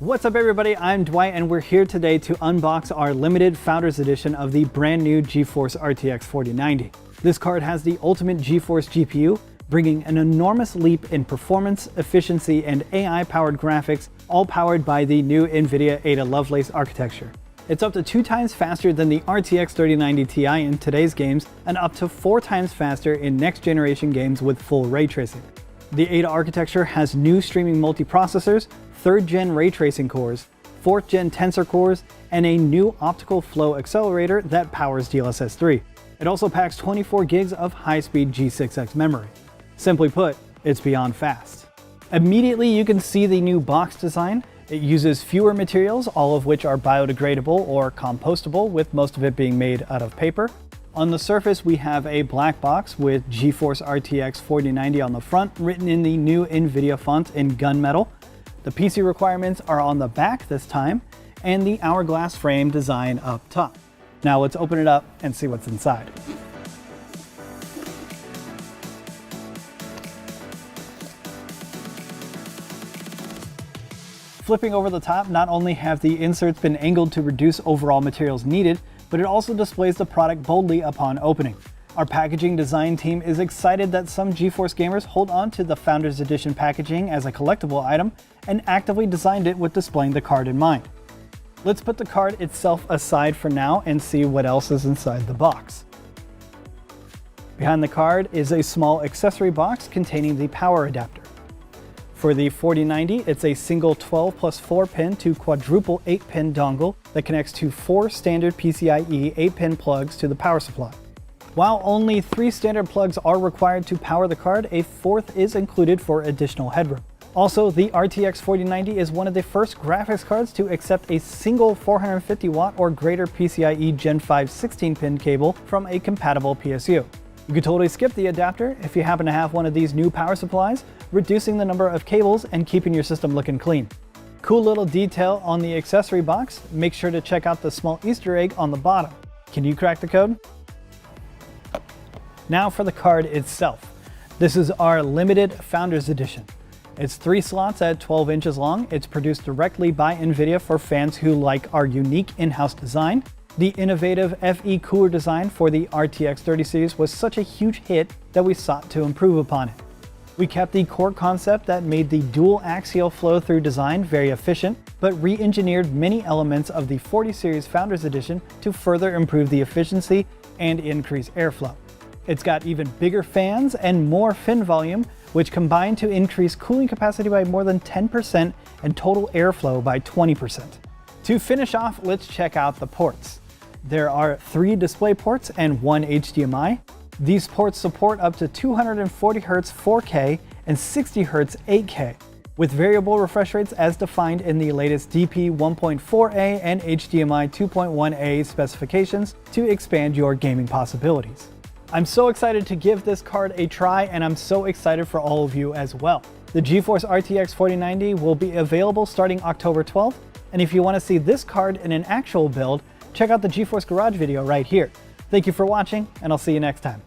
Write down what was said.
What's up everybody, I'm Dwight and we're here today to unbox our limited Founders Edition of the brand new GeForce RTX 4090. This card has the ultimate GeForce GPU, bringing an enormous leap in performance, efficiency, and AI-powered graphics, all powered by the new NVIDIA Ada Lovelace architecture. It's up to 2 times faster than the RTX 3090 Ti in today's games, and up to 4 times faster in next-generation games with full ray tracing. The Ada architecture has new streaming multiprocessors, 3rd-gen ray tracing cores, 4th-gen tensor cores, and a new optical flow accelerator that powers DLSS 3. It also packs 24 gigs of high-speed G6X memory. Simply put, it's beyond fast. Immediately you can see the new box design. It uses fewer materials, all of which are biodegradable or compostable, with most of it being made out of paper. On the surface, we have a black box with GeForce RTX 4090 on the front, written in the new NVIDIA font in gunmetal. The PC requirements are on the back this time, and the hourglass frame design up top. Now let's open it up and see what's inside. Flipping over the top, not only have the inserts been angled to reduce overall materials needed, but it also displays the product boldly upon opening. Our packaging design team is excited that some GeForce gamers hold on to the Founders Edition packaging as a collectible item and actively designed it with displaying the card in mind. Let's put the card itself aside for now and see what else is inside the box. Behind the card is a small accessory box containing the power adapter. For the 4090, it's a single 12 plus 4 pin to quadruple 8 pin dongle that connects to 4 standard PCIe 8 pin plugs to the power supply. While only 3 standard plugs are required to power the card, a 4th is included for additional headroom. Also, the RTX 4090 is one of the first graphics cards to accept a single 450 watt or greater PCIe Gen 5 16-pin cable from a compatible PSU. You could totally skip the adapter if you happen to have one of these new power supplies, reducing the number of cables and keeping your system looking clean. Cool little detail on the accessory box, make sure to check out the small Easter egg on the bottom. Can you crack the code? Now for the card itself. This is our limited Founders Edition. It's 3 slots at 12 inches long. It's produced directly by NVIDIA for fans who like our unique in-house design. The innovative FE cooler design for the RTX 30 series was such a huge hit that we sought to improve upon it. We kept the core concept that made the dual axial flow-through design very efficient, but re-engineered many elements of the 40 series Founders Edition to further improve the efficiency and increase airflow. It's got even bigger fans and more fin volume, which combine to increase cooling capacity by more than 10% and total airflow by 20%. To finish off, let's check out the ports. There are 3 display ports and 1 HDMI. These ports support up to 240 Hz 4K and 60 Hz 8K, with variable refresh rates as defined in the latest DP 1.4a and HDMI 2.1a specifications to expand your gaming possibilities. I'm so excited to give this card a try, and I'm so excited for all of you as well. The GeForce RTX 4090 will be available starting October 12th, and if you want to see this card in an actual build, check out the GeForce Garage video right here. Thank you for watching, and I'll see you next time.